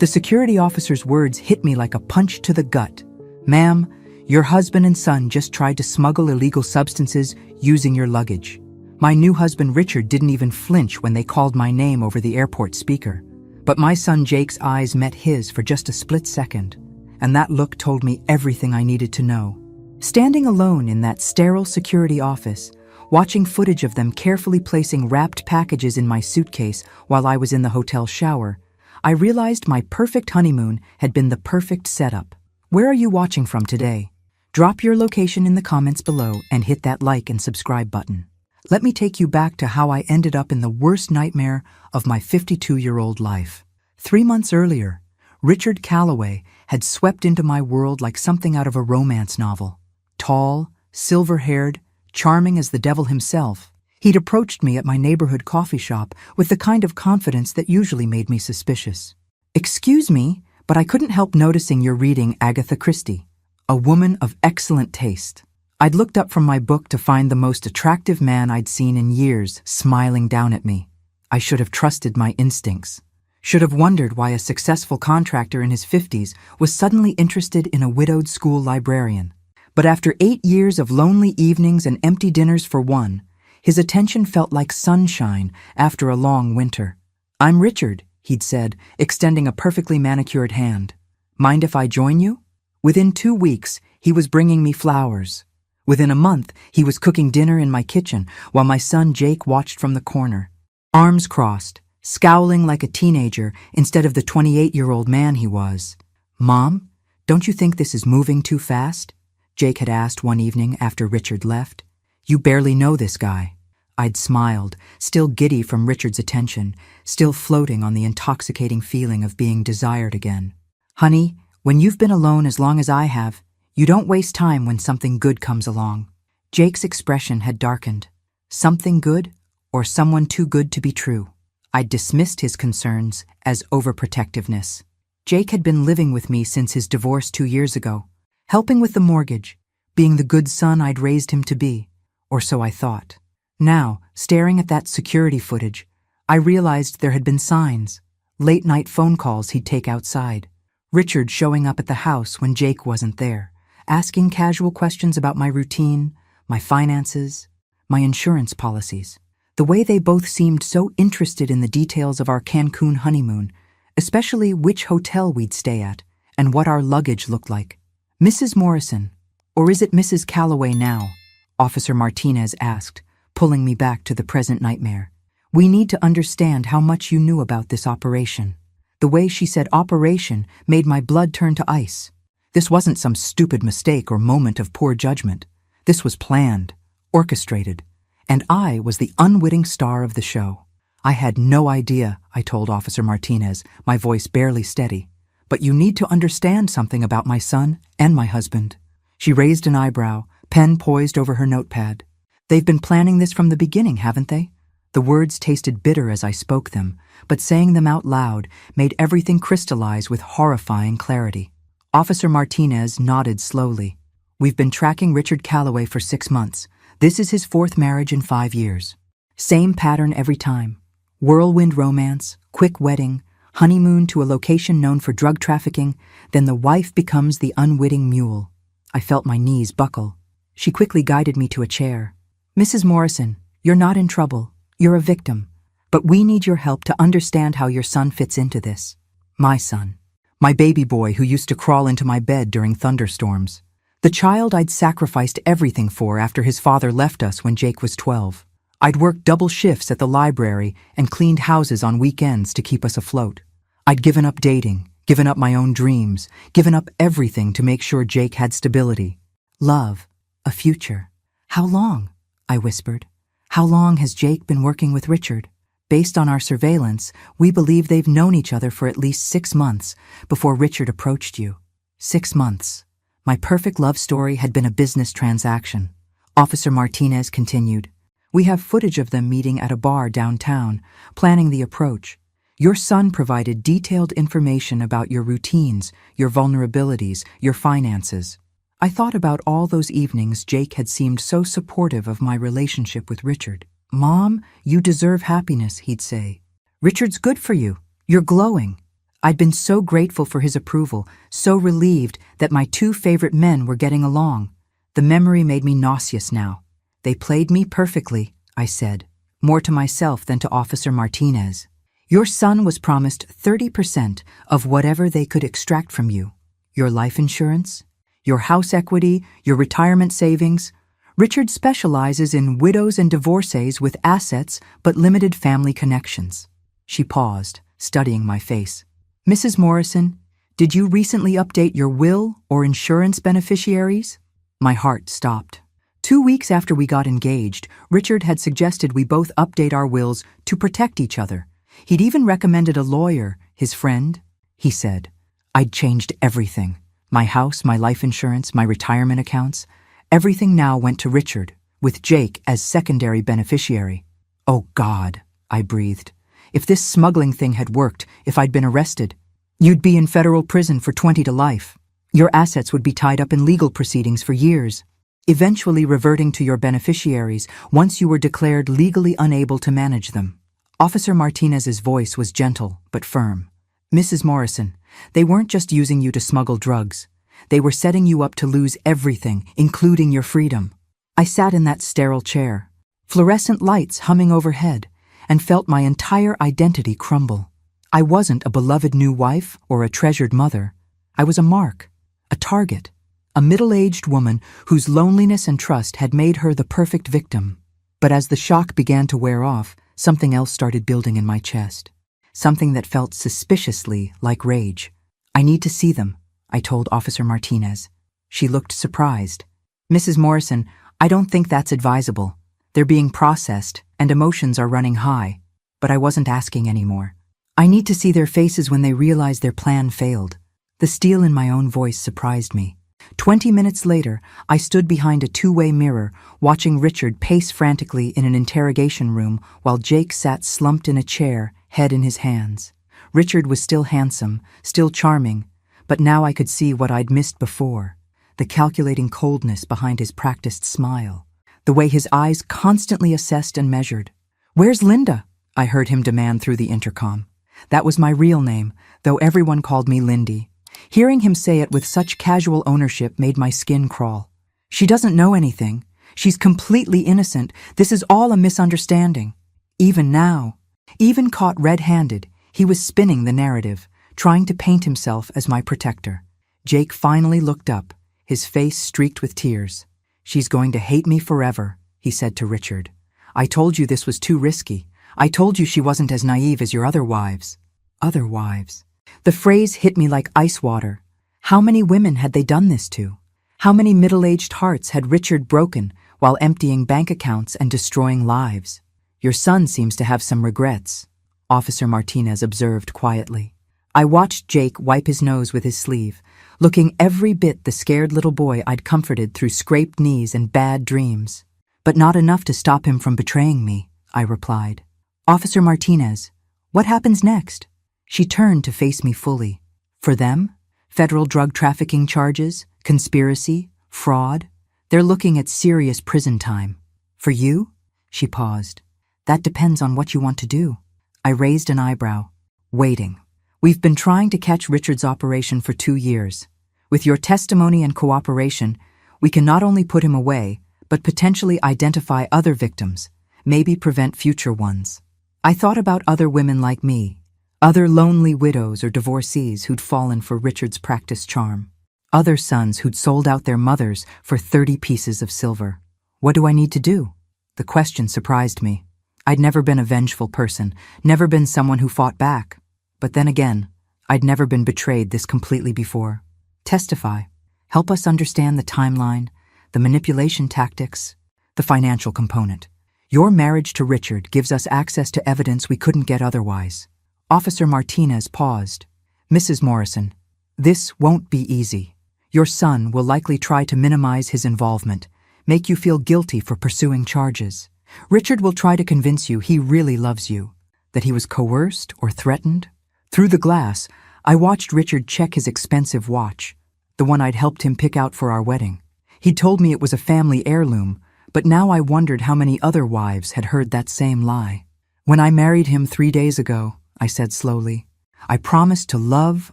The security officer's words hit me like a punch to the gut. "Ma'am, your husband and son just tried to smuggle illegal substances using your luggage." My new husband Richard didn't even flinch when they called my name over the airport speaker. But my son Jake's eyes met his for just a split second, and that look told me everything I needed to know. Standing alone in that sterile security office, watching footage of them carefully placing wrapped packages in my suitcase while I was in the hotel shower, I realized my perfect honeymoon had been the perfect setup. Where are you watching from today? Drop your location in the comments below and hit that like and subscribe button. Let me take you back to how I ended up in the worst nightmare of my 52-year-old life. 3 months earlier, Richard Calloway had swept into my world like something out of a romance novel. Tall, silver-haired, charming as the devil himself, he'd approached me at my neighborhood coffee shop with the kind of confidence that usually made me suspicious. "Excuse me, but I couldn't help noticing you're reading Agatha Christie, a woman of excellent taste." I'd looked up from my book to find the most attractive man I'd seen in years smiling down at me. I should have trusted my instincts. Should have wondered why a successful contractor in his 50s was suddenly interested in a widowed school librarian. But after 8 years of lonely evenings and empty dinners for one, his attention felt like sunshine after a long winter. "I'm Richard," he'd said, extending a perfectly manicured hand. "Mind if I join you?" Within 2 weeks, he was bringing me flowers. Within a month, he was cooking dinner in my kitchen while my son Jake watched from the corner. Arms crossed, scowling like a teenager instead of the 28-year-old man he was. "Mom, don't you think this is moving too fast?" Jake had asked one evening after Richard left. "You barely know this guy." I'd smiled, still giddy from Richard's attention, still floating on the intoxicating feeling of being desired again. "Honey, when you've been alone as long as I have, you don't waste time when something good comes along." Jake's expression had darkened. Something good, or someone too good to be true? I'd dismissed his concerns as overprotectiveness. Jake had been living with me since his divorce 2 years ago, helping with the mortgage, being the good son I'd raised him to be, or so I thought. Now, staring at that security footage, I realized there had been signs, late-night phone calls he'd take outside, Richard showing up at the house when Jake wasn't there, asking casual questions about my routine, my finances, my insurance policies. The way they both seemed so interested in the details of our Cancun honeymoon, especially which hotel we'd stay at and what our luggage looked like. "Mrs. Morrison, or is it Mrs. Calloway now?" Officer Martinez asked, pulling me back to the present nightmare. "We need to understand how much you knew about this operation." The way she said operation made my blood turn to ice. This wasn't some stupid mistake or moment of poor judgment. This was planned, orchestrated, and I was the unwitting star of the show. "I had no idea," I told Officer Martinez, my voice barely steady. "But you need to understand something about my son and my husband." She raised an eyebrow, pen poised over her notepad. "They've been planning this from the beginning, haven't they?" The words tasted bitter as I spoke them, but saying them out loud made everything crystallize with horrifying clarity. Officer Martinez nodded slowly. "We've been tracking Richard Calloway for 6 months. This is his 4th marriage in 5 years. Same pattern every time. Whirlwind romance, quick wedding, honeymoon to a location known for drug trafficking, then the wife becomes the unwitting mule." I felt my knees buckle. She quickly guided me to a chair. "Mrs. Morrison, you're not in trouble. You're a victim. But we need your help to understand how your son fits into this." My son. My baby boy who used to crawl into my bed during thunderstorms. The child I'd sacrificed everything for after his father left us when Jake was 12. I'd worked double shifts at the library and cleaned houses on weekends to keep us afloat. I'd given up dating, given up my own dreams, given up everything to make sure Jake had stability, love, a future. "How long?" I whispered. "How long has Jake been working with Richard?" Based on our surveillance, we believe they've known each other for at least 6 months before Richard approached you. 6 months. My perfect love story had been a business transaction. Officer Martinez continued. "We have footage of them meeting at a bar downtown, planning the approach. Your son provided detailed information about your routines, your vulnerabilities, your finances. I thought about all those evenings Jake had seemed so supportive of my relationship with Richard. 'Mom, you deserve happiness,' he'd say. 'Richard's good for you. You're glowing.' I'd been so grateful for his approval, so relieved that my two favorite men were getting along. The memory made me nauseous now. They played me perfectly, I said, more to myself than to Officer Martinez. Your son was promised 30% of whatever they could extract from you. Your life insurance, your house equity, your retirement savings. Richard specializes in widows and divorcees with assets but limited family connections. She paused, studying my face. Mrs. Morrison, did you recently update your will or insurance beneficiaries? My heart stopped. 2 weeks after we got engaged, Richard had suggested we both update our wills to protect each other. He'd even recommended a lawyer, his friend. He said, I'd changed everything. My house, my life insurance, my retirement accounts. Everything now went to Richard, with Jake as secondary beneficiary. Oh God, I breathed. If this smuggling thing had worked, if I'd been arrested, you'd be in federal prison for 20 to life. Your assets would be tied up in legal proceedings for years, eventually reverting to your beneficiaries once you were declared legally unable to manage them. Officer Martinez's voice was gentle but firm. Mrs. Morrison, they weren't just using you to smuggle drugs. They were setting you up to lose everything, including your freedom. I sat in that sterile chair, fluorescent lights humming overhead, and felt my entire identity crumble. I wasn't a beloved new wife or a treasured mother. I was a mark, a target, a middle-aged woman whose loneliness and trust had made her the perfect victim. But as the shock began to wear off, something else started building in my chest. Something that felt suspiciously like rage. I need to see them, I told Officer Martinez. She looked surprised. Mrs. Morrison, I don't think that's advisable. They're being processed, and emotions are running high. But I wasn't asking anymore. I need to see their faces when they realize their plan failed. The steel in my own voice surprised me. 20 minutes later, I stood behind a two-way mirror, watching Richard pace frantically in an interrogation room while Jake sat slumped in a chair, head in his hands. Richard was still handsome, still charming, but now I could see what I'd missed before, the calculating coldness behind his practiced smile, the way his eyes constantly assessed and measured. "Where's Linda?" I heard him demand through the intercom. That was my real name, though everyone called me Lindy. Hearing him say it with such casual ownership made my skin crawl. "She doesn't know anything. She's completely innocent. This is all a misunderstanding." Even now, even caught red-handed, he was spinning the narrative, trying to paint himself as my protector. Jake finally looked up, his face streaked with tears. "She's going to hate me forever," he said to Richard. "I told you this was too risky. I told you she wasn't as naive as your other wives." Other wives. The phrase hit me like ice water. How many women had they done this to? How many middle-aged hearts had Richard broken while emptying bank accounts and destroying lives? "Your son seems to have some regrets," Officer Martinez observed quietly. I watched Jake wipe his nose with his sleeve, looking every bit the scared little boy I'd comforted through scraped knees and bad dreams. "But not enough to stop him from betraying me," I replied. "Officer Martinez, what happens next?" She turned to face me fully. "For them? Federal drug trafficking charges, conspiracy, fraud. They're looking at serious prison time. For you?" She paused. "That depends on what you want to do." I raised an eyebrow. "Waiting. We've been trying to catch Richard's operation for 2 years. With your testimony and cooperation, we can not only put him away, but potentially identify other victims, maybe prevent future ones." I thought about other women like me, other lonely widows or divorcees who'd fallen for Richard's practiced charm, other sons who'd sold out their mothers for 30 pieces of silver. What do I need to do? The question surprised me. I'd never been a vengeful person, never been someone who fought back. But then again, I'd never been betrayed this completely before. Testify. Help us understand the timeline, the manipulation tactics, the financial component. Your marriage to Richard gives us access to evidence we couldn't get otherwise. Officer Martinez paused. "Mrs. Morrison, this won't be easy. Your son will likely try to minimize his involvement, make you feel guilty for pursuing charges. Richard will try to convince you he really loves you, that he was coerced or threatened." Through the glass, I watched Richard check his expensive watch, the one I'd helped him pick out for our wedding. He'd told me it was a family heirloom, but now I wondered how many other wives had heard that same lie. "When I married him 3 days ago," I said slowly, I promised to love,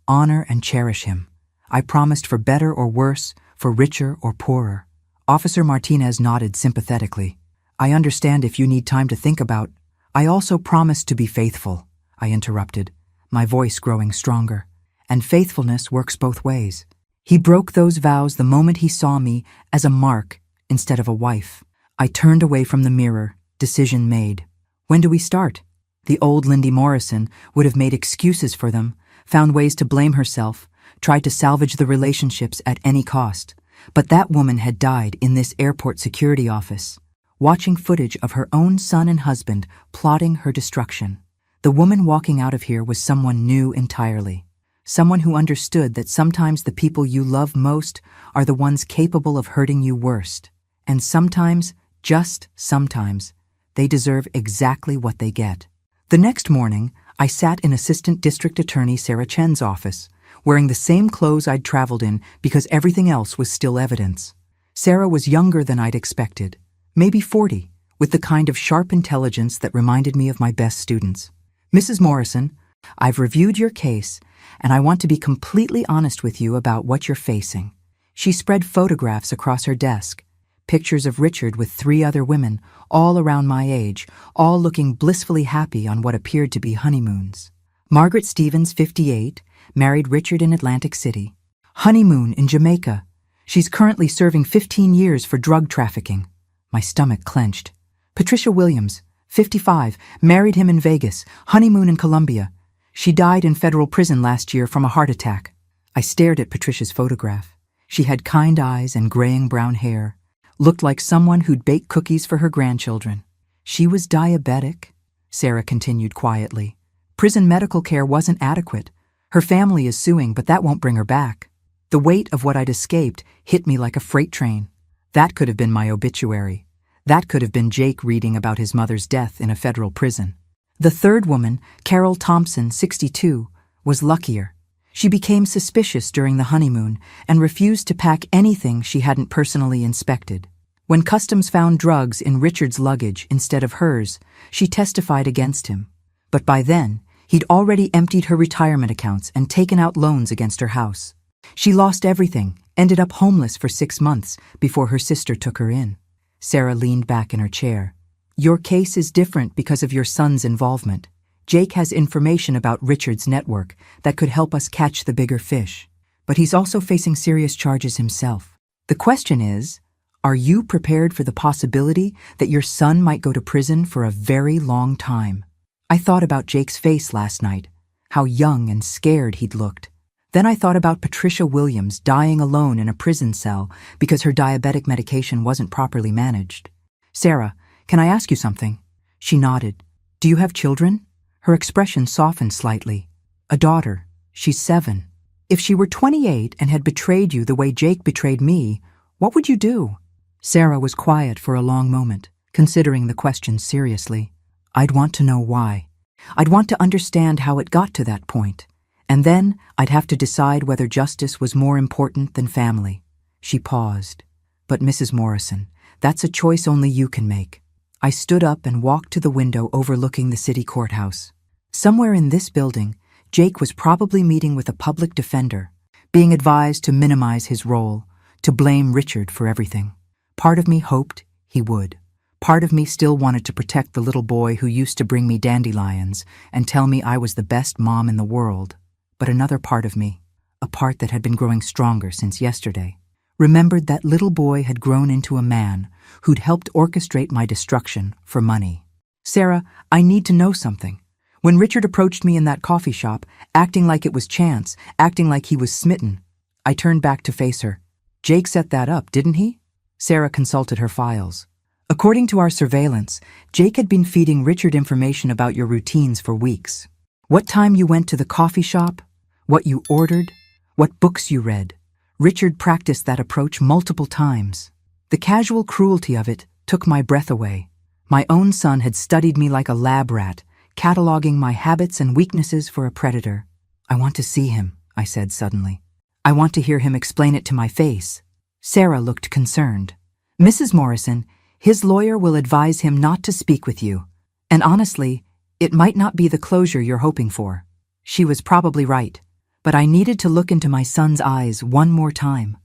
honor, and cherish him. I promised for better or worse, for richer or poorer. Officer Martinez nodded sympathetically. I understand if you need time to think about. I also promised to be faithful, I interrupted, my voice growing stronger. And faithfulness works both ways. He broke those vows the moment he saw me as a mark instead of a wife. I turned away from the mirror, decision made. When do we start? The old Lindy Morrison would have made excuses for them, found ways to blame herself, tried to salvage the relationships at any cost. But that woman had died in this airport security office, watching footage of her own son and husband plotting her destruction. The woman walking out of here was someone new entirely. Someone who understood that sometimes the people you love most are the ones capable of hurting you worst. And sometimes, just sometimes, they deserve exactly what they get. The next morning, I sat in Assistant District Attorney Sarah Chen's office, wearing the same clothes I'd traveled in because everything else was still evidence. Sarah was younger than I'd expected, maybe 40, with the kind of sharp intelligence that reminded me of my best students. Mrs. Morrison, I've reviewed your case, and I want to be completely honest with you about what you're facing. She spread photographs across her desk, pictures of Richard with 3 other women, all around my age, all looking blissfully happy on what appeared to be honeymoons. Margaret Stevens, 58, married Richard in Atlantic City. Honeymoon in Jamaica. She's currently serving 15 years for drug trafficking. My stomach clenched. Patricia Williams, 55, married him in Vegas. Honeymoon in Colombia. She died in federal prison last year from a heart attack. I stared at Patricia's photograph. She had kind eyes and graying brown hair. Looked like someone who'd bake cookies for her grandchildren. She was diabetic, Sarah continued quietly. Prison medical care wasn't adequate. Her family is suing, but that won't bring her back. The weight of what I'd escaped hit me like a freight train. That could have been my obituary. That could have been Jake reading about his mother's death in a federal prison. The third woman, Carol Thompson, 62, was luckier. She became suspicious during the honeymoon and refused to pack anything she hadn't personally inspected. When customs found drugs in Richard's luggage instead of hers, she testified against him. But by then, he'd already emptied her retirement accounts and taken out loans against her house. She lost everything, ended up homeless for 6 months before her sister took her in. Sarah leaned back in her chair. Your case is different because of your son's involvement. Jake has information about Richard's network that could help us catch the bigger fish. But he's also facing serious charges himself. The question is, are you prepared for the possibility that your son might go to prison for a very long time? I thought about Jake's face last night, how young and scared he'd looked. Then I thought about Patricia Williams dying alone in a prison cell because her diabetic medication wasn't properly managed. Sarah, can I ask you something? She nodded. Do you have children? Her expression softened slightly. A daughter. She's 7. If she were 28 and had betrayed you the way Jake betrayed me, what would you do? Sarah was quiet for a long moment, considering the question seriously. I'd want to know why. I'd want to understand how it got to that point. And then I'd have to decide whether justice was more important than family. She paused. But Mrs. Morrison, that's a choice only you can make. I stood up and walked to the window overlooking the city courthouse. Somewhere in this building, Jake was probably meeting with a public defender, being advised to minimize his role, to blame Richard for everything. Part of me hoped he would. Part of me still wanted to protect the little boy who used to bring me dandelions and tell me I was the best mom in the world. But another part of me, a part that had been growing stronger since yesterday, remembered that little boy had grown into a man who'd helped orchestrate my destruction for money. Sarah, I need to know something. When Richard approached me in that coffee shop, acting like it was chance, acting like he was smitten, I turned back to face her. Jake set that up, didn't he? Sarah consulted her files. According to our surveillance, Jake had been feeding Richard information about your routines for weeks. What time you went to the coffee shop, what you ordered, what books you read. Richard practiced that approach multiple times. The casual cruelty of it took my breath away. My own son had studied me like a lab rat, cataloging my habits and weaknesses for a predator. I want to see him, I said suddenly. I want to hear him explain it to my face. Sarah looked concerned. Mrs. Morrison, his lawyer will advise him not to speak with you. And honestly, it might not be the closure you're hoping for. She was probably right, but I needed to look into my son's eyes one more time.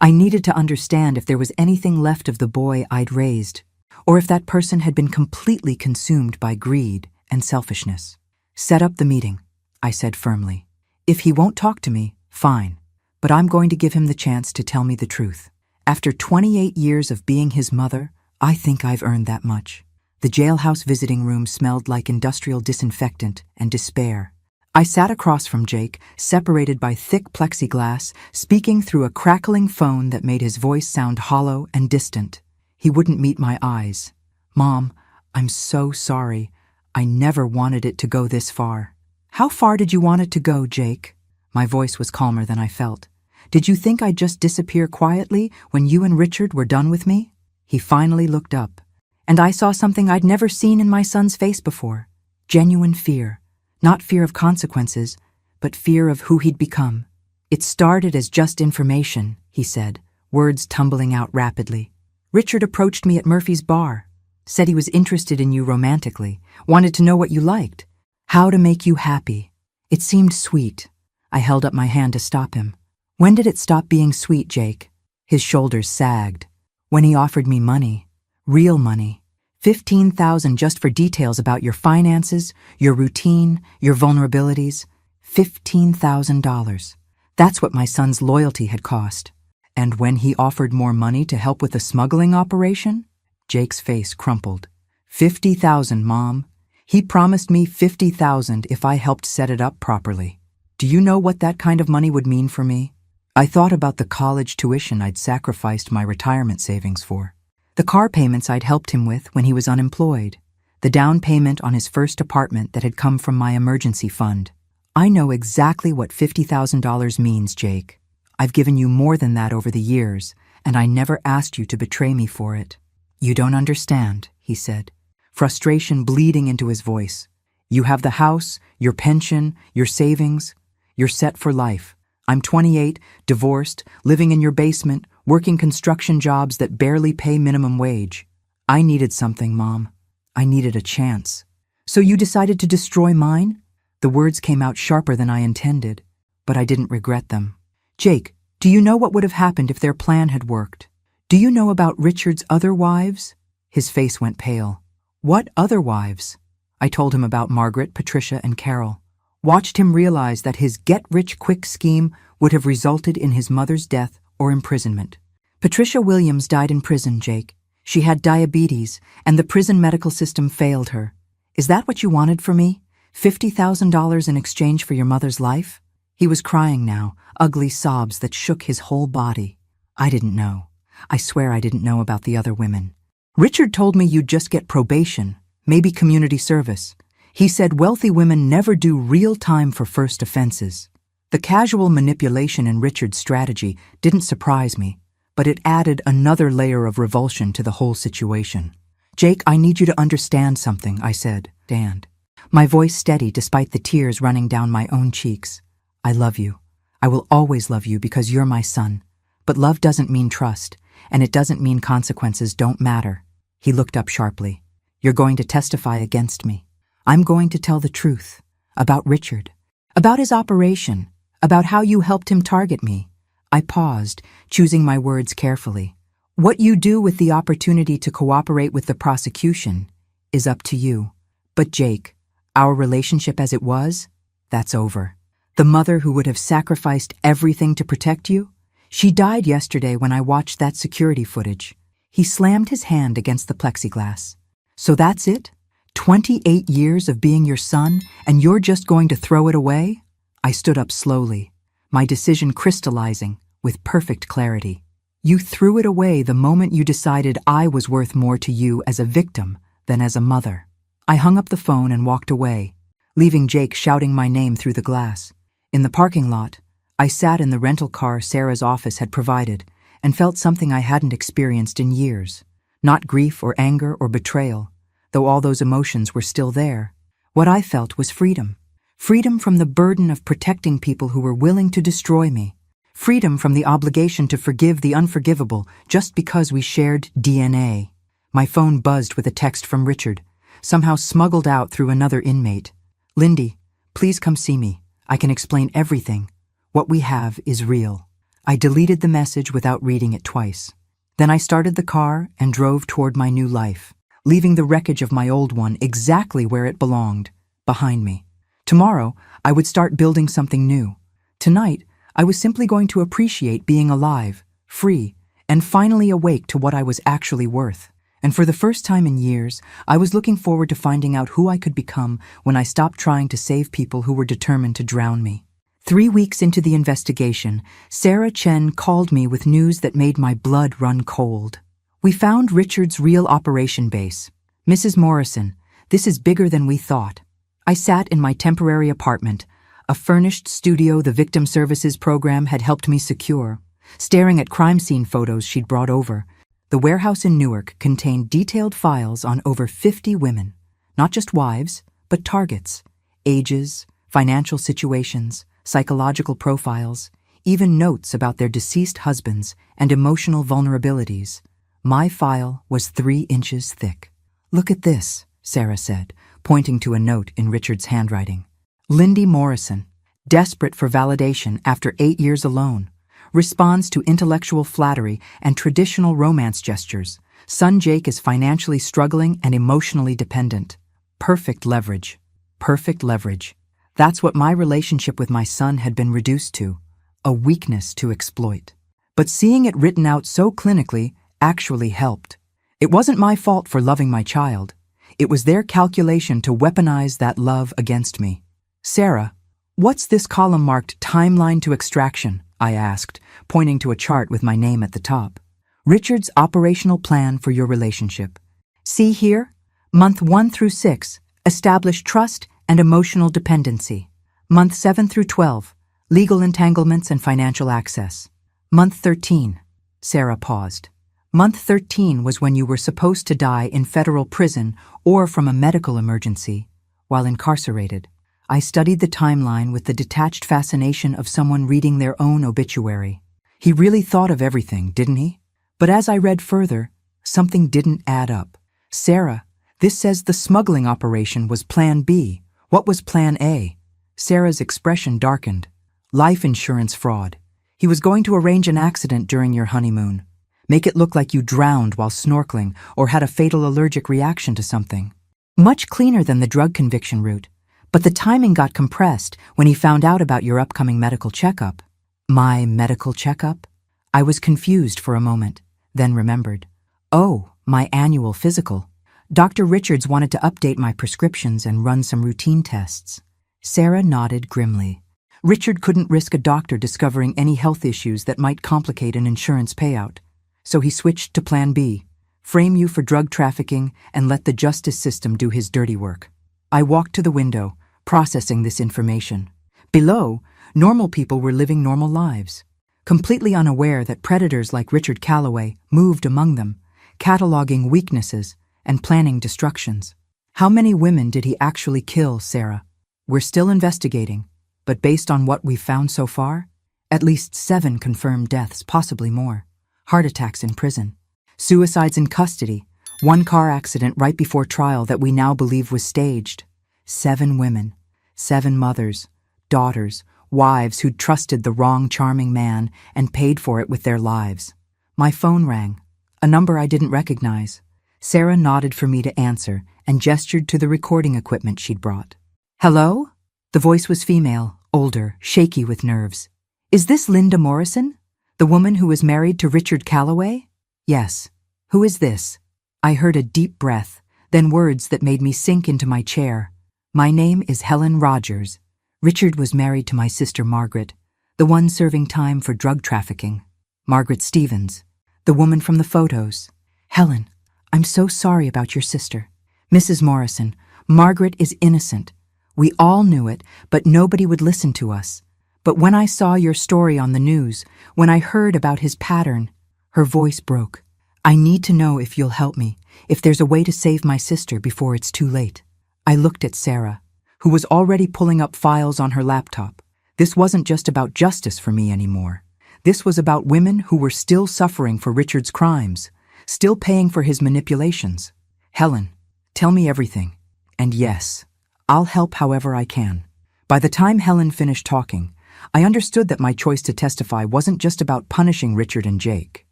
I needed to understand if there was anything left of the boy I'd raised, or if that person had been completely consumed by greed and selfishness. Set up the meeting, I said firmly. If he won't talk to me, fine, but I'm going to give him the chance to tell me the truth. After 28 years of being his mother, I think I've earned that much. The jailhouse visiting room smelled like industrial disinfectant and despair. I sat across from Jake, separated by thick plexiglass, speaking through a crackling phone that made his voice sound hollow and distant. He wouldn't meet my eyes. Mom, I'm so sorry. I never wanted it to go this far. How far did you want it to go, Jake? My voice was calmer than I felt. Did you think I'd just disappear quietly when you and Richard were done with me? He finally looked up, and I saw something I'd never seen in my son's face before. Genuine fear. Not fear of consequences, but fear of who he'd become. It started as just information, he said, words tumbling out rapidly. Richard approached me at Murphy's bar, said he was interested in you romantically, wanted to know what you liked, how to make you happy. It seemed sweet. I held up my hand to stop him. When did it stop being sweet, Jake? His shoulders sagged. When he offered me money. Real money. $15,000 just for details about your finances, your routine, your vulnerabilities. $15,000. That's what my son's loyalty had cost. And when he offered more money to help with the smuggling operation? Jake's face crumpled. $50,000, Mom. He promised me $50,000 if I helped set it up properly. Do you know what that kind of money would mean for me? I thought about the college tuition I'd sacrificed my retirement savings for. The car payments I'd helped him with when he was unemployed. The down payment on his first apartment that had come from my emergency fund. I know exactly what $50,000 means, Jake. I've given you more than that over the years, and I never asked you to betray me for it. You don't understand, he said, frustration bleeding into his voice. You have the house, your pension, your savings. You're set for life. I'm 28, divorced, living in your basement, working construction jobs that barely pay minimum wage. I needed something, Mom. I needed a chance. So you decided to destroy mine? The words came out sharper than I intended, but I didn't regret them. Jake, do you know what would have happened if their plan had worked? Do you know about Richard's other wives? His face went pale. What other wives? I told him about Margaret, Patricia, and Carol. Watched him realize that his get-rich-quick scheme would have resulted in his mother's death or imprisonment. Patricia Williams died in prison, Jake. She had diabetes, and the prison medical system failed her. Is that what you wanted for me? $50,000 in exchange for your mother's life? He was crying now, ugly sobs that shook his whole body. I didn't know. I swear I didn't know about the other women. Richard told me you'd just get probation, maybe community service. He said wealthy women never do real time for first offenses. The casual manipulation in Richard's strategy didn't surprise me, but it added another layer of revulsion to the whole situation. Jake, I need you to understand something, I said, and my voice steady despite the tears running down my own cheeks. I love you. I will always love you because you're my son. But love doesn't mean trust, and it doesn't mean consequences don't matter. He looked up sharply. You're going to testify against me. I'm going to tell the truth. About Richard. About his operation. About how you helped him target me. I paused, choosing my words carefully. What you do with the opportunity to cooperate with the prosecution is up to you. But Jake, our relationship as it was, that's over. The mother who would have sacrificed everything to protect you? She died yesterday when I watched that security footage. He slammed his hand against the plexiglass. So that's it? 28 years of being your son, and you're just going to throw it away? I stood up slowly, my decision crystallizing with perfect clarity. You threw it away the moment you decided I was worth more to you as a victim than as a mother. I hung up the phone and walked away, leaving Jake shouting my name through the glass. In the parking lot, I sat in the rental car Sarah's office had provided and felt something I hadn't experienced in years. Not grief or anger or betrayal, though all those emotions were still there. What I felt was freedom. Freedom from the burden of protecting people who were willing to destroy me. Freedom from the obligation to forgive the unforgivable just because we shared DNA. My phone buzzed with a text from Richard, somehow smuggled out through another inmate. Lindy, please come see me. I can explain everything. What we have is real. I deleted the message without reading it twice. Then I started the car and drove toward my new life, leaving the wreckage of my old one exactly where it belonged, behind me. Tomorrow, I would start building something new. Tonight, I was simply going to appreciate being alive, free, and finally awake to what I was actually worth. And for the first time in years, I was looking forward to finding out who I could become when I stopped trying to save people who were determined to drown me. 3 weeks into the investigation, Sarah Chen called me with news that made my blood run cold. We found Richard's real operation base. Mrs. Morrison, this is bigger than we thought. I sat in my temporary apartment, a furnished studio the Victim Services Program had helped me secure, staring at crime scene photos she'd brought over. The warehouse in Newark contained detailed files on over 50 women, not just wives, but targets, ages, financial situations, psychological profiles, even notes about their deceased husbands and emotional vulnerabilities. My file was 3 inches thick. "Look at this," Sarah said, pointing to a note in Richard's handwriting. "Lindy Morrison, desperate for validation after 8 years alone, responds to intellectual flattery and traditional romance gestures. Son Jake is financially struggling and emotionally dependent. Perfect leverage. Perfect leverage. That's what my relationship with my son had been reduced to, a weakness to exploit. But seeing it written out so clinically actually helped. It wasn't my fault for loving my child. It was their calculation to weaponize that love against me. "Sarah, what's this column marked Timeline to Extraction?" I asked, pointing to a chart with my name at the top. "Richard's operational plan for your relationship. See here? Month 1 through 6, establish trust and emotional dependency. Month 7 through 12, legal entanglements and financial access. Month 13, Sarah paused. Month 13 was when you were supposed to die in federal prison or from a medical emergency, while incarcerated. I studied the timeline with the detached fascination of someone reading their own obituary. He really thought of everything, didn't he? But as I read further, something didn't add up. "Sarah, this says the smuggling operation was Plan B. What was Plan A?" Sarah's expression darkened. "Life insurance fraud. He was going to arrange an accident during your honeymoon. Make it look like you drowned while snorkeling or had a fatal allergic reaction to something. Much cleaner than the drug conviction route. But the timing got compressed when he found out about your upcoming medical checkup." My medical checkup? I was confused for a moment, then remembered. Oh, my annual physical. Dr. Richards wanted to update my prescriptions and run some routine tests. Sarah nodded grimly. Richard couldn't risk a doctor discovering any health issues that might complicate an insurance payout. So he switched to Plan B, frame you for drug trafficking and let the justice system do his dirty work. I walked to the window, processing this information. Below, normal people were living normal lives, completely unaware that predators like Richard Calloway moved among them, cataloging weaknesses and planning destructions. How many women did he actually kill, Sarah? We're still investigating, but based on what we've found so far, at least 7 confirmed deaths, possibly more. Heart attacks in prison, suicides in custody, 1 car accident right before trial that we now believe was staged. 7 women, 7 mothers, daughters, wives who'd trusted the wrong charming man and paid for it with their lives. My phone rang, a number I didn't recognize. Sarah nodded for me to answer and gestured to the recording equipment she'd brought. "Hello?" The voice was female, older, shaky with nerves. "Is this Linda Morrison? The woman who was married to Richard Calloway?" "Yes. Who is this?" I heard a deep breath, then words that made me sink into my chair. "My name is Helen Rogers. Richard was married to my sister Margaret, the one serving time for drug trafficking. Margaret Stevens, the woman from the photos. Helen, I'm so sorry about your sister. Mrs. Morrison, Margaret is innocent. We all knew it, but nobody would listen to us. But when I saw your story on the news, when I heard about his pattern," her voice broke. "I need to know if you'll help me, if there's a way to save my sister before it's too late." I looked at Sarah, who was already pulling up files on her laptop. This wasn't just about justice for me anymore. This was about women who were still suffering for Richard's crimes, still paying for his manipulations. "Helen, tell me everything. And yes, I'll help however I can. By the time Helen finished talking, I understood that my choice to testify wasn't just about punishing Richard and Jake.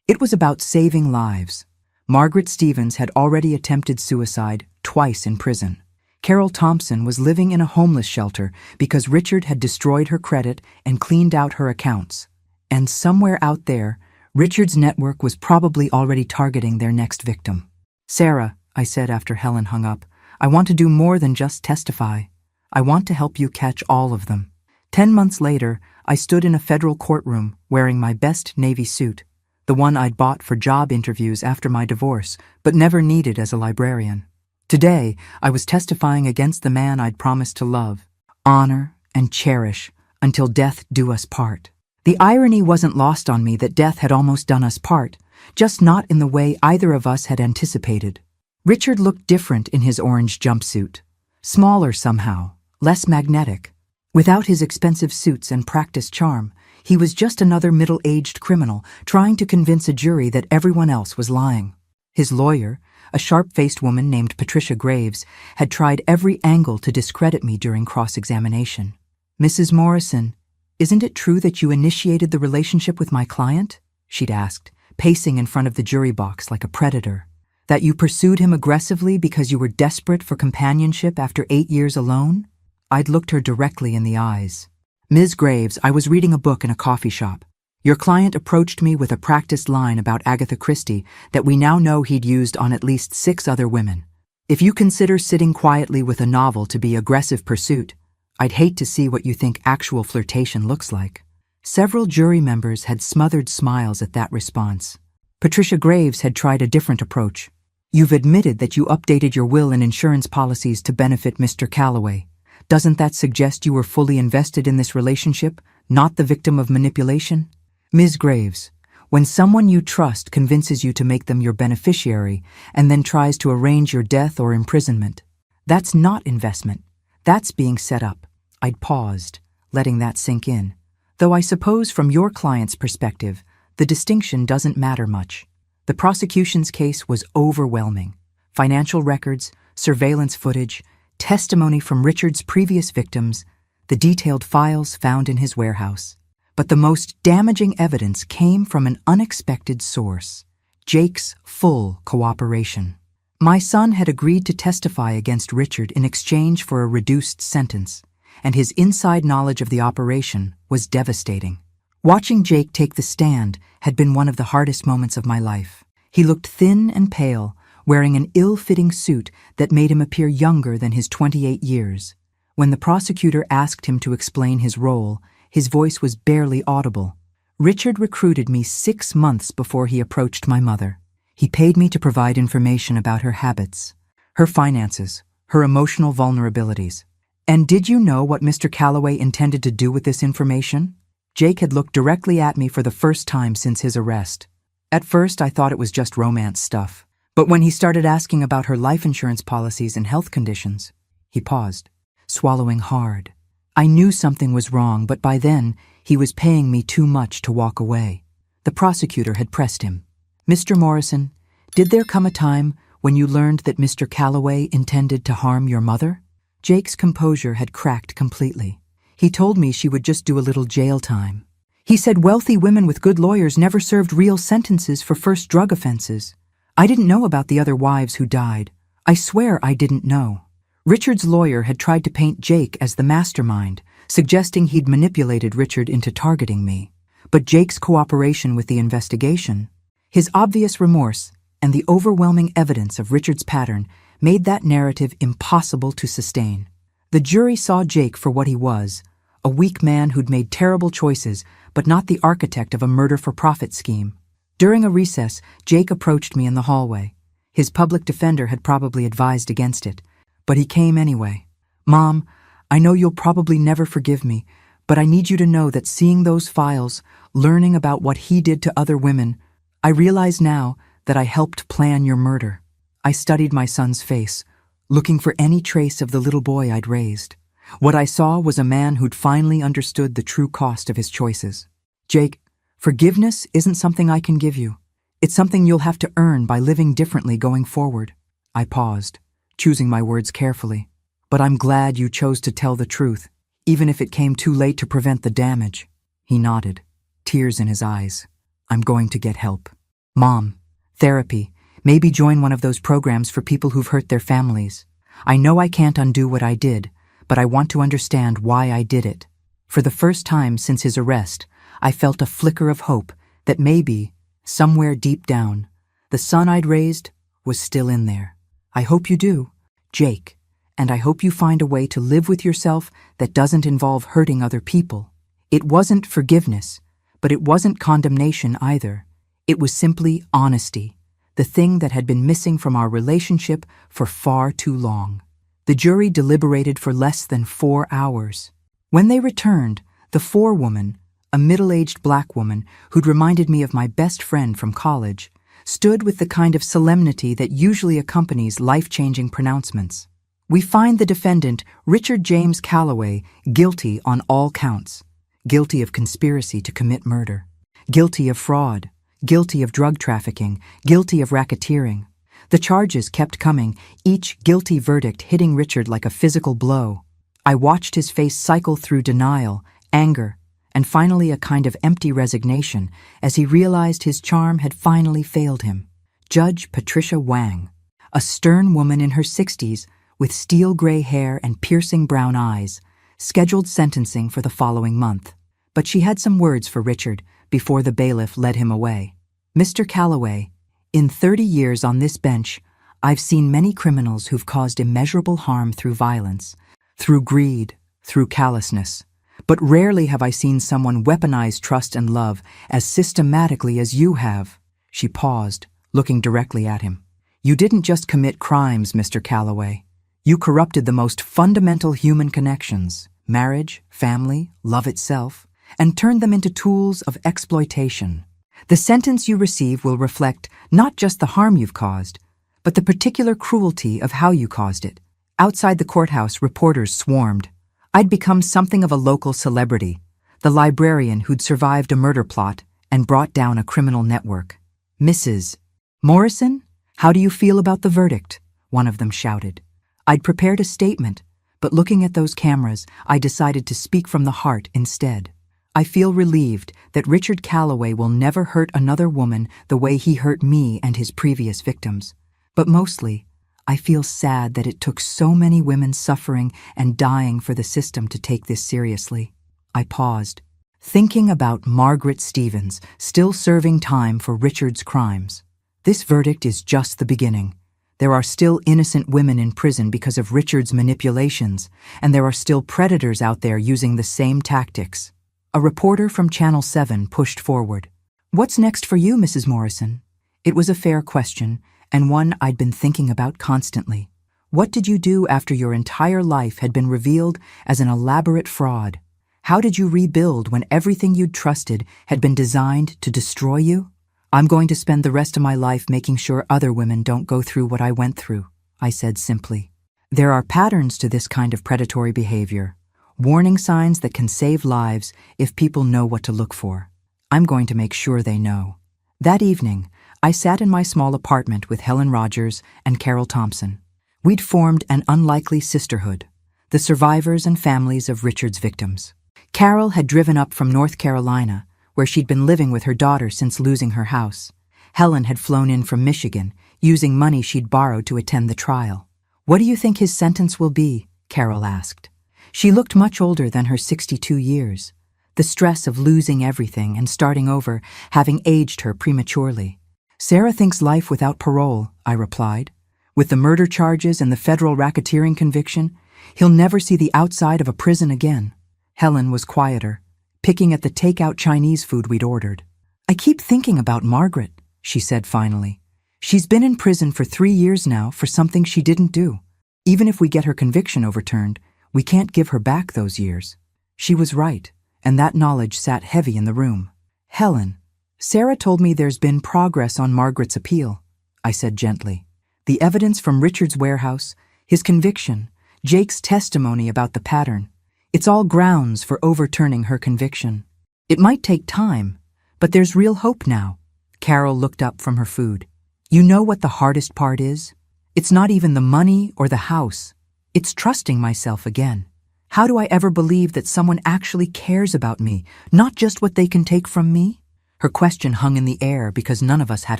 It was about saving lives. Margaret Stevens had already attempted suicide twice in prison. Carol Thompson was living in a homeless shelter because Richard had destroyed her credit and cleaned out her accounts. And somewhere out there, Richard's network was probably already targeting their next victim. "Sarah," I said after Helen hung up, "I want to do more than just testify. I want to help you catch all of them." 10 months later, I stood in a federal courtroom wearing my best Navy suit, the one I'd bought for job interviews after my divorce, but never needed as a librarian. Today, I was testifying against the man I'd promised to love, honor, and cherish until death do us part. The irony wasn't lost on me that death had almost done us part, just not in the way either of us had anticipated. Richard looked different in his orange jumpsuit, smaller somehow, less magnetic. Without his expensive suits and practiced charm, he was just another middle-aged criminal trying to convince a jury that everyone else was lying. His lawyer, a sharp-faced woman named Patricia Graves, had tried every angle to discredit me during cross-examination. "Mrs. Morrison, isn't it true that you initiated the relationship with my client?" she'd asked, pacing in front of the jury box like a predator. "That you pursued him aggressively because you were desperate for companionship after 8 years alone?" I'd looked her directly in the eyes. "Ms. Graves, I was reading a book in a coffee shop. Your client approached me with a practiced line about Agatha Christie that we now know he'd used on at least 6 other women. If you consider sitting quietly with a novel to be aggressive pursuit, I'd hate to see what you think actual flirtation looks like." Several jury members had smothered smiles at that response. Patricia Graves had tried a different approach. "You've admitted that you updated your will and insurance policies to benefit Mr. Calloway. Doesn't that suggest you were fully invested in this relationship, not the victim of manipulation?" "Ms. Graves, when someone you trust convinces you to make them your beneficiary and then tries to arrange your death or imprisonment, that's not investment. That's being set up." I'd paused, letting that sink in. Though I suppose from your client's perspective, the distinction doesn't matter much. The prosecution's case was overwhelming. Financial records, surveillance footage, testimony from Richard's previous victims, the detailed files found in his warehouse. But the most damaging evidence came from an unexpected source: Jake's full cooperation. My son had agreed to testify against Richard in exchange for a reduced sentence, and his inside knowledge of the operation was devastating. Watching Jake take the stand had been one of the hardest moments of my life. He looked thin and pale, wearing an ill-fitting suit that made him appear younger than his 28 years. When the prosecutor asked him to explain his role, his voice was barely audible. "Richard recruited me 6 months before he approached my mother. He paid me to provide information about her habits, her finances, her emotional vulnerabilities. And did you know what Mr. Calloway intended to do with this information?" Jake had looked directly at me for the first time since his arrest. At first, I thought it was just romance stuff. But when he started asking about her life insurance policies and health conditions, he paused, swallowing hard. I knew something was wrong, but by then, he was paying me too much to walk away. The prosecutor had pressed him. "Mr. Morrison, did there come a time when you learned that Mr. Calloway intended to harm your mother?" Jake's composure had cracked completely. "He told me she would just do a little jail time. He said wealthy women with good lawyers never served real sentences for first drug offenses. I didn't know about the other wives who died. I swear I didn't know." Richard's lawyer had tried to paint Jake as the mastermind, suggesting he'd manipulated Richard into targeting me. But Jake's cooperation with the investigation, his obvious remorse, and the overwhelming evidence of Richard's pattern made that narrative impossible to sustain. The jury saw Jake for what he was, a weak man who'd made terrible choices, but not the architect of a murder-for-profit scheme. During a recess, Jake approached me in the hallway. His public defender had probably advised against it, but he came anyway. "Mom, I know you'll probably never forgive me, but I need you to know that seeing those files, learning about what he did to other women, I realize now that I helped plan your murder." I studied my son's face, looking for any trace of the little boy I'd raised. What I saw was a man who'd finally understood the true cost of his choices. "Jake, forgiveness isn't something I can give you. It's something you'll have to earn by living differently going forward." I paused, choosing my words carefully. "But I'm glad you chose to tell the truth, even if it came too late to prevent the damage. He nodded, tears in his eyes. I'm going to get help. Mom, therapy, maybe join one of those programs for people who've hurt their families. I know I can't undo what I did, but I want to understand why I did it. For the first time since his arrest, I felt a flicker of hope that maybe, somewhere deep down, the son I'd raised was still in there. I hope you do, Jake, and I hope you find a way to live with yourself that doesn't involve hurting other people. It wasn't forgiveness, but it wasn't condemnation either. It was simply honesty, the thing that had been missing from our relationship for far too long. The jury deliberated for less than 4 hours. When they returned, the forewoman, a middle-aged black woman who'd reminded me of my best friend from college, stood with the kind of solemnity that usually accompanies life-changing pronouncements. We find the defendant, Richard James Calloway, guilty on all counts. Guilty of conspiracy to commit murder. Guilty of fraud. Guilty of drug trafficking. Guilty of racketeering. The charges kept coming, each guilty verdict hitting Richard like a physical blow. I watched his face cycle through denial, anger, and finally a kind of empty resignation as he realized his charm had finally failed him. Judge Patricia Wang, a stern woman in her 60s with steel gray hair and piercing brown eyes, scheduled sentencing for the following month. But she had some words for Richard before the bailiff led him away. Mr. Calloway, in 30 years on this bench, I've seen many criminals who've caused immeasurable harm through violence, through greed, through callousness. But rarely have I seen someone weaponize trust and love as systematically as you have. She paused, looking directly at him. You didn't just commit crimes, Mr. Calloway. You corrupted the most fundamental human connections, marriage, family, love itself, and turned them into tools of exploitation. The sentence you receive will reflect not just the harm you've caused, but the particular cruelty of how you caused it. Outside the courthouse, reporters swarmed. I'd become something of a local celebrity, the librarian who'd survived a murder plot and brought down a criminal network. Mrs. Morrison, how do you feel about the verdict? One of them shouted. I'd prepared a statement, but looking at those cameras, I decided to speak from the heart instead. I feel relieved that Richard Calloway will never hurt another woman the way he hurt me and his previous victims. But mostly, I feel sad that it took so many women suffering and dying for the system to take this seriously. I paused, thinking about Margaret Stevens still serving time for Richard's crimes. This verdict is just the beginning. There are still innocent women in prison because of Richard's manipulations, and there are still predators out there using the same tactics. A reporter from Channel 7 pushed forward. What's next for you, Mrs. Morrison? It was a fair question, and one I'd been thinking about constantly. What did you do after your entire life had been revealed as an elaborate fraud? How did you rebuild when everything you'd trusted had been designed to destroy you? I'm going to spend the rest of my life making sure other women don't go through what I went through, I said simply. There are patterns to this kind of predatory behavior, warning signs that can save lives if people know what to look for. I'm going to make sure they know. That evening, I sat in my small apartment with Helen Rogers and Carol Thompson. We'd formed an unlikely sisterhood, the survivors and families of Richard's victims. Carol had driven up from North Carolina, where she'd been living with her daughter since losing her house. Helen had flown in from Michigan, using money she'd borrowed to attend the trial. What do you think his sentence will be? Carol asked. She looked much older than her 62 years. The stress of losing everything and starting over having aged her prematurely. Sarah thinks life without parole, I replied. With the murder charges and the federal racketeering conviction, he'll never see the outside of a prison again. Helen was quieter, picking at the takeout Chinese food we'd ordered. I keep thinking about Margaret, she said finally. She's been in prison for 3 years now for something she didn't do. Even if we get her conviction overturned, we can't give her back those years. She was right, and that knowledge sat heavy in the room. Helen, Sarah told me there's been progress on Margaret's appeal, I said gently. The evidence from Richard's warehouse, his conviction, Jake's testimony about the pattern, it's all grounds for overturning her conviction. It might take time, but there's real hope now. Carol looked up from her food. You know what the hardest part is? It's not even the money or the house. It's trusting myself again. How do I ever believe that someone actually cares about me, not just what they can take from me? Her question hung in the air because none of us had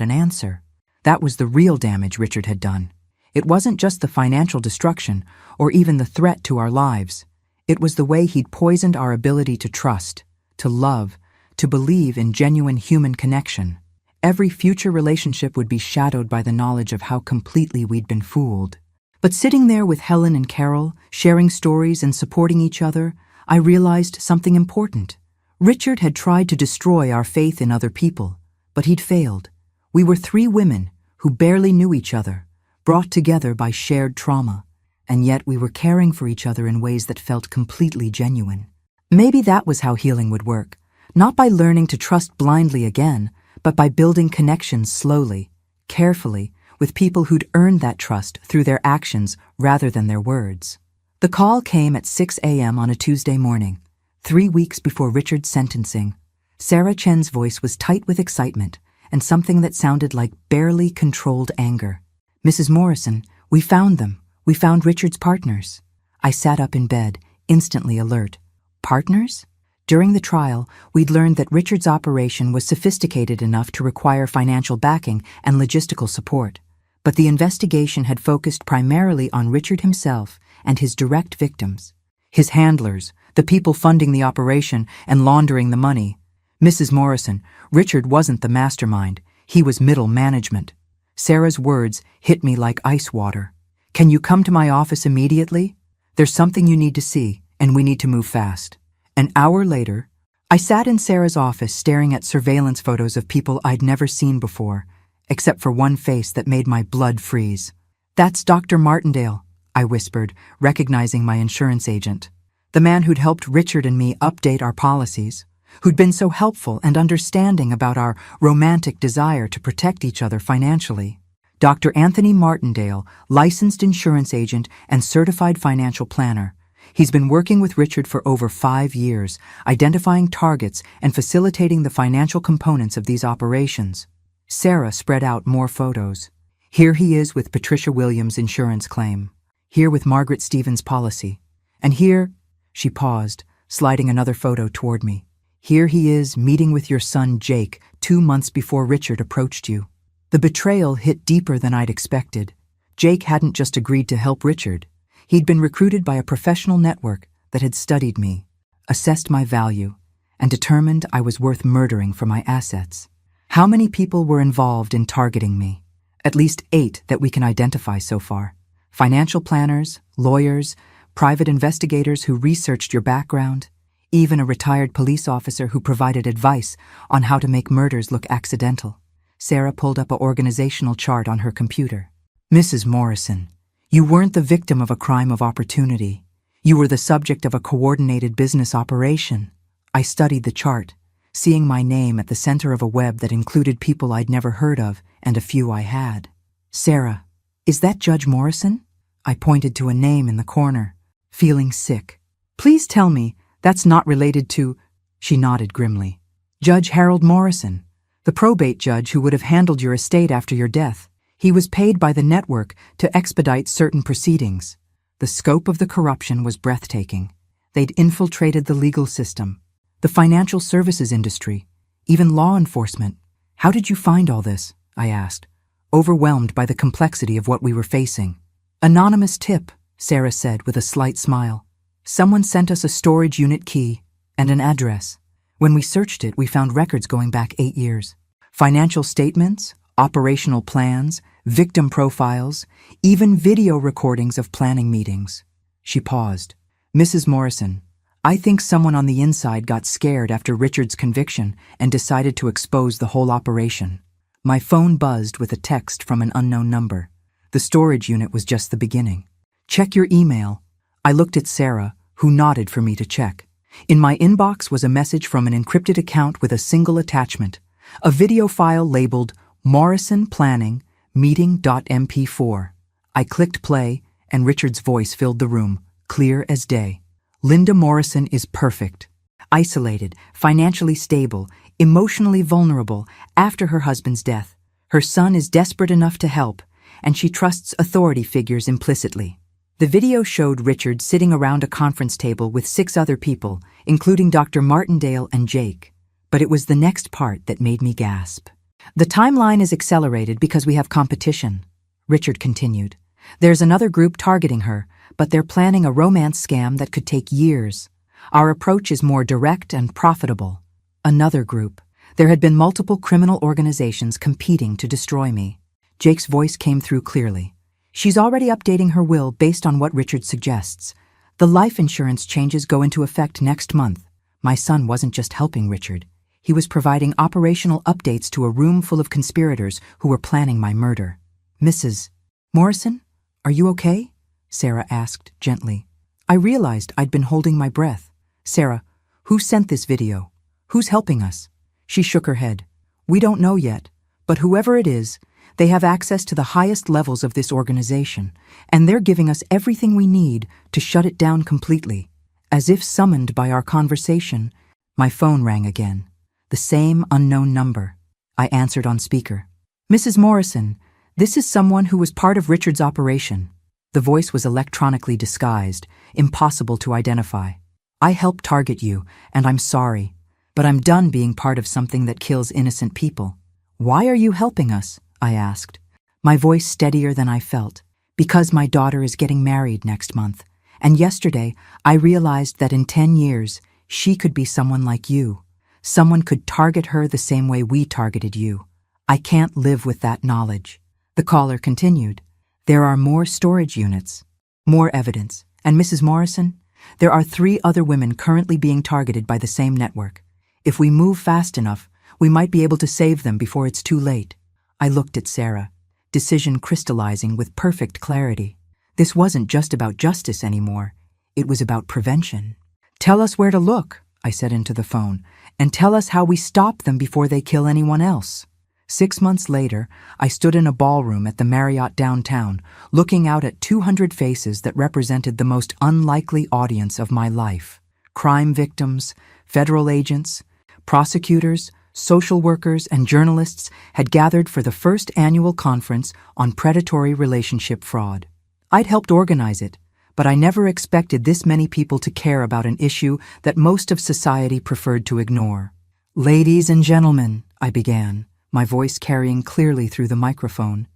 an answer. That was the real damage Richard had done. It wasn't just the financial destruction or even the threat to our lives. It was the way he'd poisoned our ability to trust, to love, to believe in genuine human connection. Every future relationship would be shadowed by the knowledge of how completely we'd been fooled. But sitting there with Helen and Carol, sharing stories and supporting each other, I realized something important. Richard had tried to destroy our faith in other people, but he'd failed. We were 3 women who barely knew each other, brought together by shared trauma, and yet we were caring for each other in ways that felt completely genuine. Maybe that was how healing would work, not by learning to trust blindly again, but by building connections slowly, carefully, with people who'd earned that trust through their actions rather than their words. The call came at 6 a.m. on a Tuesday morning, 3 weeks before Richard's sentencing. Sarah Chen's voice was tight with excitement and something that sounded like barely controlled anger. "Mrs. Morrison, we found them. We found Richard's partners." I sat up in bed, instantly alert. Partners? During the trial, we'd learned that Richard's operation was sophisticated enough to require financial backing and logistical support. But the investigation had focused primarily on Richard himself and his direct victims. His handlers, the people funding the operation and laundering the money. "Mrs. Morrison, Richard wasn't the mastermind. He was middle management." Sarah's words hit me like ice water. "Can you come to my office immediately? There's something you need to see, and we need to move fast." An hour later, I sat in Sarah's office staring at surveillance photos of people I'd never seen before, except for one face that made my blood freeze. "That's Dr. Martindale," I whispered, recognizing my insurance agent. The man who'd helped Richard and me update our policies, who'd been so helpful and understanding about our romantic desire to protect each other financially. Dr. Anthony Martindale, licensed insurance agent and certified financial planner. He's been working with Richard for over 5 years, identifying targets and facilitating the financial components of these operations. Sarah spread out more photos. Here he is with Patricia Williams' insurance claim. Here with Margaret Stevens' policy. And here, she paused, sliding another photo toward me. Here he is meeting with your son Jake 2 months before Richard approached you. The betrayal hit deeper than I'd expected. Jake hadn't just agreed to help Richard. He'd been recruited by a professional network that had studied me, assessed my value, and determined I was worth murdering for my assets. How many people were involved in targeting me? At least 8 that we can identify so far. Financial planners, lawyers, private investigators who researched your background, even a retired police officer who provided advice on how to make murders look accidental. Sarah pulled up an organizational chart on her computer. "Mrs. Morrison, you weren't the victim of a crime of opportunity. You were the subject of a coordinated business operation." I studied the chart, seeing my name at the center of a web that included people I'd never heard of and a few I had. "Sarah, is that Judge Morrison?" I pointed to a name in the corner, feeling sick. "Please tell me that's not related to—" She nodded grimly. "Judge Harold Morrison, the probate judge who would have handled your estate after your death. He was paid by the network to expedite certain proceedings." The scope of the corruption was breathtaking. They'd infiltrated the legal system, the financial services industry, even law enforcement. "How did you find all this?" I asked, overwhelmed by the complexity of what we were facing. "Anonymous tip," Sarah said with a slight smile. "Someone sent us a storage unit key and an address. When we searched it, we found records going back 8 years. Financial statements, operational plans, victim profiles, even video recordings of planning meetings." She paused. "Mrs. Morrison, I think someone on the inside got scared after Richard's conviction and decided to expose the whole operation." My phone buzzed with a text from an unknown number. The storage unit was just the beginning. "Check your email." I looked at Sarah, who nodded for me to check. In my inbox was a message from an encrypted account with a single attachment, a video file labeled Morrison Planning Meeting.mp4. I clicked play, and Richard's voice filled the room, clear as day. "Linda Morrison is perfect. Isolated, financially stable, emotionally vulnerable after her husband's death. Her son is desperate enough to help, and she trusts authority figures implicitly. The video showed Richard sitting around a conference table with 6 other people, including Dr. Martindale and Jake. But it was the next part that made me gasp. The timeline is accelerated because we have competition, Richard continued. There's another group targeting her, but they're planning a romance scam that could take years. Our approach is more direct and profitable. Another group. There had been multiple criminal organizations competing to destroy me. Jake's voice came through clearly. She's already updating her will based on what Richard suggests. The life insurance changes go into effect next month. My son wasn't just helping Richard. He was providing operational updates to a room full of conspirators who were planning my murder. Mrs. Morrison, are you okay? Sarah asked gently. I realized I'd been holding my breath. Sarah, who sent this video? Who's helping us? She shook her head. We don't know yet, but whoever it is, they have access to the highest levels of this organization, and they're giving us everything we need to shut it down completely. As if summoned by our conversation, my phone rang again. The same unknown number. I answered on speaker. Mrs. Morrison, this is someone who was part of Richard's operation. The voice was electronically disguised, impossible to identify. I helped target you, and I'm sorry, but I'm done being part of something that kills innocent people. Why are you helping us? I asked, my voice steadier than I felt. Because my daughter is getting married next month, and yesterday I realized that in 10 years, she could be someone like you. Someone could target her the same way we targeted you. I can't live with that knowledge. The caller continued. There are more storage units, more evidence, and Mrs. Morrison, there are 3 other women currently being targeted by the same network. If we move fast enough, we might be able to save them before it's too late. I looked at Sarah, decision crystallizing with perfect clarity. This wasn't just about justice anymore. It was about prevention. Tell us where to look, I said into the phone, and tell us how we stop them before they kill anyone else. 6 months later, I stood in a ballroom at the Marriott downtown, looking out at 200 faces that represented the most unlikely audience of my life. Crime victims, federal agents, prosecutors, social workers, and journalists had gathered for the first annual conference on predatory relationship fraud. I'd helped organize it, but I never expected this many people to care about an issue that most of society preferred to ignore. Ladies and gentlemen, I began, my voice carrying clearly through the microphone.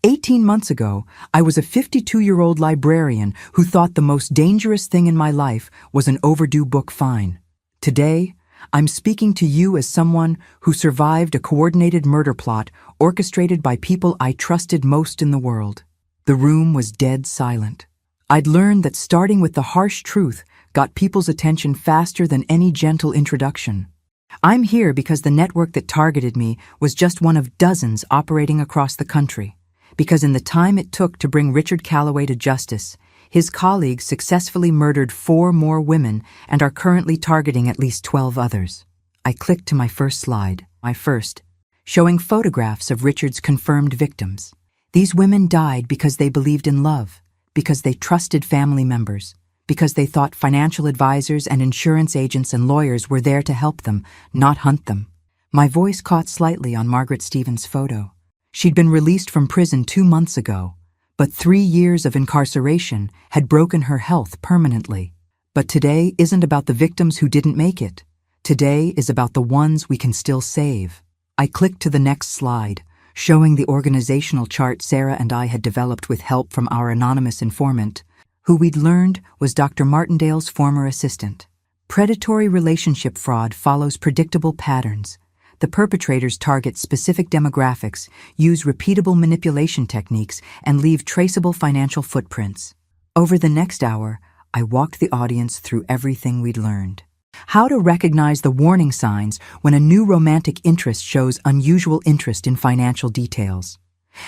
18 months ago, I was a 52-year-old librarian who thought the most dangerous thing in my life was an overdue book fine. Today, I'm speaking to you as someone who survived a coordinated murder plot orchestrated by people I trusted most in the world. The room was dead silent. I'd learned that starting with the harsh truth got people's attention faster than any gentle introduction. I'm here because the network that targeted me was just one of dozens operating across the country. Because in the time it took to bring Richard Calloway to justice, his colleagues successfully murdered 4 more women and are currently targeting at least 12 others. I clicked to my first slide, showing photographs of Richard's confirmed victims. These women died because they believed in love, because they trusted family members, because they thought financial advisors and insurance agents and lawyers were there to help them, not hunt them. My voice caught slightly on Margaret Stevens' photo. She'd been released from prison 2 months ago, but 3 years of incarceration had broken her health permanently. But today isn't about the victims who didn't make it. Today is about the ones we can still save. I clicked to the next slide, showing the organizational chart Sarah and I had developed with help from our anonymous informant, who we'd learned was Dr. Martindale's former assistant. Predatory relationship fraud follows predictable patterns. The perpetrators target specific demographics, use repeatable manipulation techniques, and leave traceable financial footprints. Over the next hour, I walked the audience through everything we'd learned. How to recognize the warning signs when a new romantic interest shows unusual interest in financial details.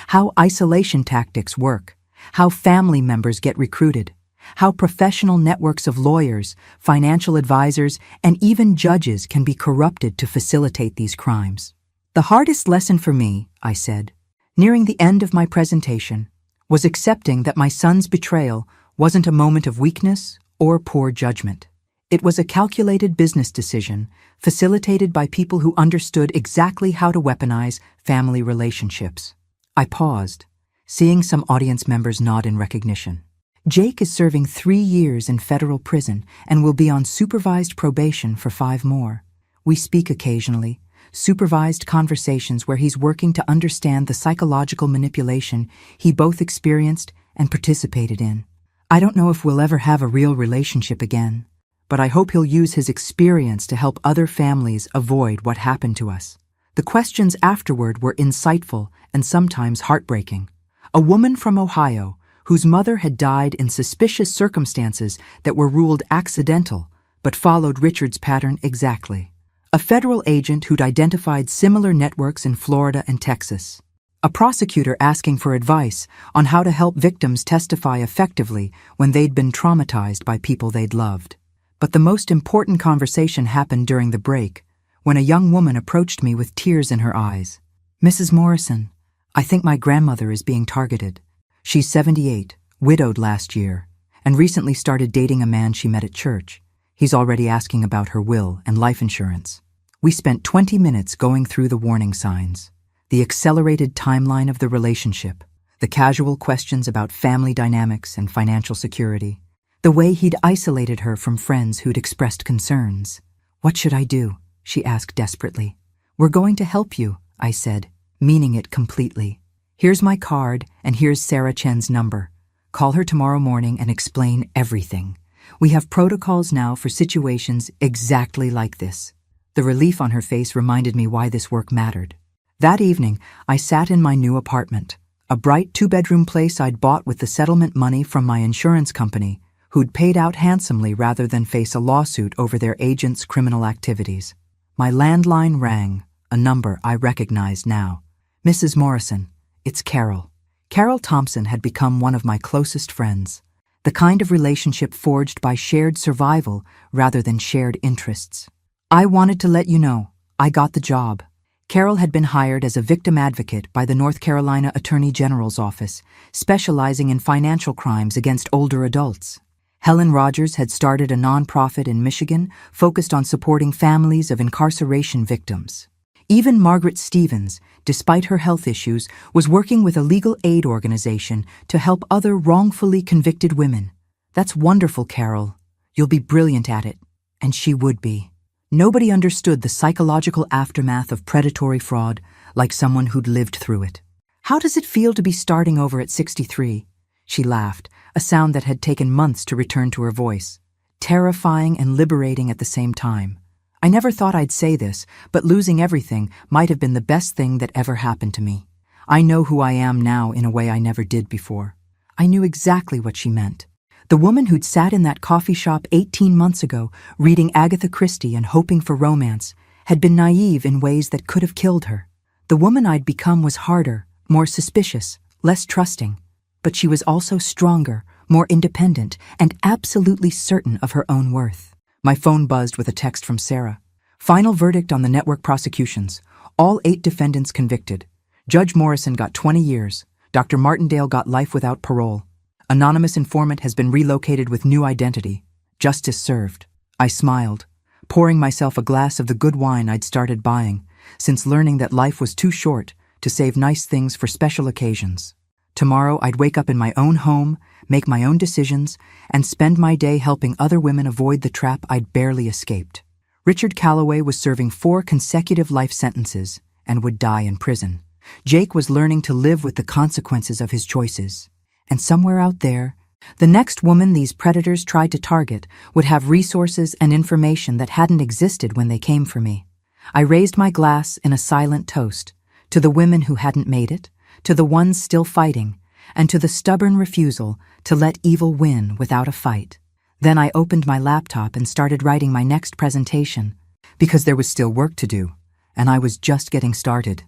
How isolation tactics work. How family members get recruited. How professional networks of lawyers, financial advisors, and even judges can be corrupted to facilitate these crimes. The hardest lesson for me, I said, nearing the end of my presentation, was accepting that my son's betrayal wasn't a moment of weakness or poor judgment. It was a calculated business decision facilitated by people who understood exactly how to weaponize family relationships. I paused, seeing some audience members nod in recognition. Jake is serving 3 years in federal prison and will be on supervised probation for 5 more. We speak occasionally, supervised conversations where he's working to understand the psychological manipulation he both experienced and participated in. I don't know if we'll ever have a real relationship again, but I hope he'll use his experience to help other families avoid what happened to us. The questions afterward were insightful and sometimes heartbreaking. A woman from Ohio, whose mother had died in suspicious circumstances that were ruled accidental, but followed Richard's pattern exactly. A federal agent who'd identified similar networks in Florida and Texas. A prosecutor asking for advice on how to help victims testify effectively when they'd been traumatized by people they'd loved. But the most important conversation happened during the break, when a young woman approached me with tears in her eyes. "Mrs. Morrison, I think my grandmother is being targeted. She's 78, widowed last year, and recently started dating a man she met at church. He's already asking about her will and life insurance." We spent 20 minutes going through the warning signs, the accelerated timeline of the relationship, the casual questions about family dynamics and financial security, the way he'd isolated her from friends who'd expressed concerns. "What should I do?" she asked desperately. "We're going to help you," I said, meaning it completely. "Here's my card and here's Sarah Chen's number. Call her tomorrow morning and explain everything. We have protocols now for situations exactly like this." The relief on her face reminded me why this work mattered. That evening, I sat in my new apartment, a bright 2-bedroom place I'd bought with the settlement money from my insurance company, who'd paid out handsomely rather than face a lawsuit over their agent's criminal activities. My landline rang, a number I recognized now. "Mrs. Morrison, it's Carol." Carol Thompson had become one of my closest friends, the kind of relationship forged by shared survival rather than shared interests. "I wanted to let you know, I got the job." Carol had been hired as a victim advocate by the North Carolina Attorney General's office, specializing in financial crimes against older adults. Helen Rogers had started a nonprofit in Michigan focused on supporting families of incarceration victims. Even Margaret Stevens, despite her health issues, was working with a legal aid organization to help other wrongfully convicted women. "That's wonderful, Carol. You'll be brilliant at it." And she would be. Nobody understood the psychological aftermath of predatory fraud like someone who'd lived through it. "How does it feel to be starting over at 63? She laughed, a sound that had taken months to return to her voice. Terrifying and liberating at the same time. I never thought I'd say this, but losing everything might have been the best thing that ever happened to me. I know who I am now in a way I never did before. I knew exactly what she meant. The woman who'd sat in that coffee shop 18 months ago, reading Agatha Christie and hoping for romance, had been naive in ways that could have killed her. The woman I'd become was harder, more suspicious, less trusting. But she was also stronger, more independent, and absolutely certain of her own worth. My phone buzzed with a text from Sarah. "Final verdict on the network prosecutions. All 8 defendants convicted. Judge Morrison got 20 years. Dr. Martindale got life without parole. Anonymous informant has been relocated with new identity. Justice served." I smiled, pouring myself a glass of the good wine I'd started buying, since learning that life was too short to save nice things for special occasions. Tomorrow I'd wake up in my own home, make my own decisions, and spend my day helping other women avoid the trap I'd barely escaped. Richard Calloway was serving 4 consecutive life sentences and would die in prison. Jake was learning to live with the consequences of his choices. And somewhere out there, the next woman these predators tried to target would have resources and information that hadn't existed when they came for me. I raised my glass in a silent toast to the women who hadn't made it, to the ones still fighting, and to the stubborn refusal to let evil win without a fight. Then I opened my laptop and started writing my next presentation, because there was still work to do, and I was just getting started.